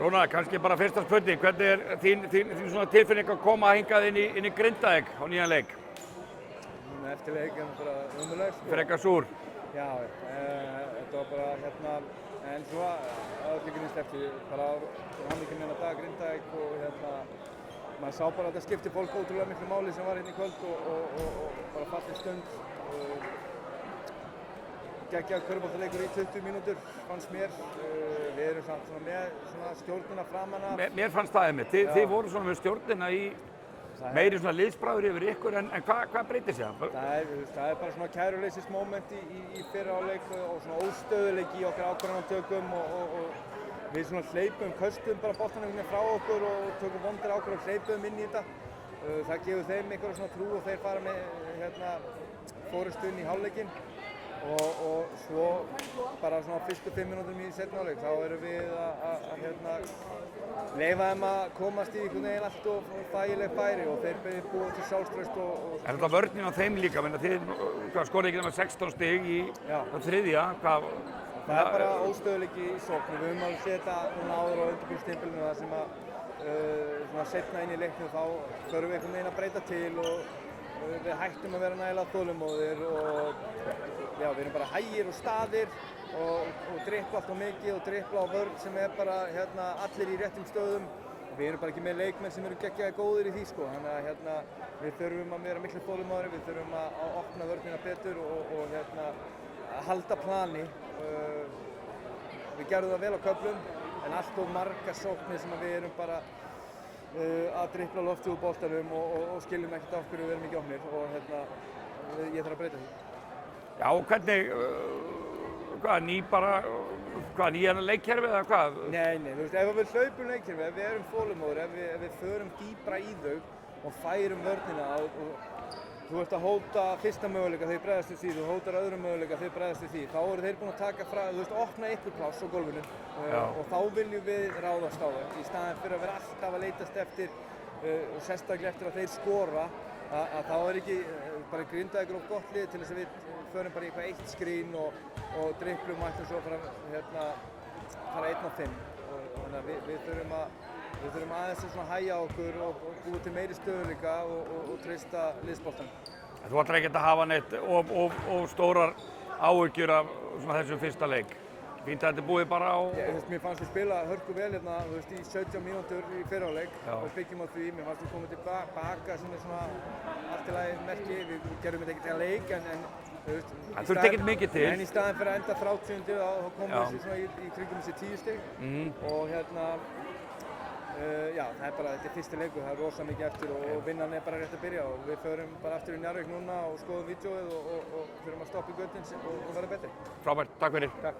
Rúnar, kannski bara fyrsta spurning, hvernig er þín svona tilfinning að koma hingað inn í Grindavík á nýjan leik? Eftir leikinn bara ömurleg sko. Frekar súr? Já, þetta var bara en svo að öllu grínst eftir, bara hamingju með þennan dag Grindavík og maður sá bara að þetta skipti fólk ótrúlega miklu máli sem var hérna í kvöld og bara fallið stund. Geggjaður körfuboltaleikur í 20 mínútur fannst mér. Við erum samt svona með svona stjórnina framan af. Mér fannst það einmitt. Þið voru svona með stjórnina í meiri svona liðsbræður yfir ykkur, en hvað breytir sig það? Það er bara svona kæruleysismoment í fyrra áleik og svona óstöðuleiki í okkar ákvarðanatökum og við svona hleypum, köstum bara boltanum frá okkur og tökum vondar ákvarðanir og hleypum inn í þetta. Það gefur þeim einhverja svona trú og þeir fara með forystu inn í hálfleikinn. Og svo bara svona fyrstu 5 mínútum í seinni hálfleik þá erum við að leyfa þeim að komast í einhvern veginn allt og þægileg færi og þeir búa til sjálfstraust og Er þetta vörnin á þeim líka? Þið skorið ekki nema 16 stig í það þriðja? Það er bara óstöðuleiki í sókn. Við höfum alveg séð þetta núna áður á undirbúningstímabilinu þar sem svona seinna inn í leiknum þá förum við einhvern veginn að breyta til og við hættum að vera nægilega þolinmóðir og við erum bara hægir og staðir og dribbla allt of mikið og dribbla á vörn sem er bara allir í réttum stöðum. Við erum bara ekki með leikmenn sem eru geggjaði góðir í því sko. Þannig að við þurfum að vera miklu þolinmóðir, við þurfum að opna vörnina betur og að halda plani. Við gerðum það vel á köflum en allt of margar sóknir sem við erum bara að dribbla loftið úr boltanum og skiljum ekkert af hverju við erum ekki opnir og ég þarf að breyta því. Já, hvernig, nýjan leikkerfi eða hvað? Nei, þú veist, ef við hlaupum leikkerfi, ef við erum þolinmóðir, ef við förum dýpra í þau og færum vörnina og þú ert að hóta fyrsta möguleika þegar bregðast við því, þú hótar öðrum möguleika þegar bregðast við því, þá eru þeir búin að taka frá, þú veist, opna ykkur pláss á gólfinu og þá viljum við ráðast á þeim í staðinn fyrir að vera alltaf að leitast eftir og sérstaklega eftir að þeir skora að þá er ekki bara Grindavíkur of gott lið til þess að við förum bara í eitthvað eitt skrín og dribblum og ætlum svo að fara 1 á 5 þannig að við þurfum aðeins að hægja okkur og búa til meiri stöðugleika og treysta liðsboltann. Þú ætlar ekkert að hafa neitt of stórar áhyggjur af þessum fyrsta leik? Fínt að þetta búið bara á... Mér fannst við spila hörku vel í 17 mínútur í fyrra áleik og byggjum á því. Mér fannst við komið tilbaka sem er svona allt í lagi merki. Við gerðum þetta ekkert að leik en Það þurfti ekkert mikið til. En í staðinn fyrir að enda 30. þá komum við svona í kringum þessi 10 stig og það er bara, þetta er fyrsti leikur, það er rosa mikið eftir og vinnan er bara rétt að byrja og við förum bara aftur í Njarðvík núna og skoðum vídeóið og þurfum að stoppa í götin og verða betri. Frábært, takk fyrir. Takk.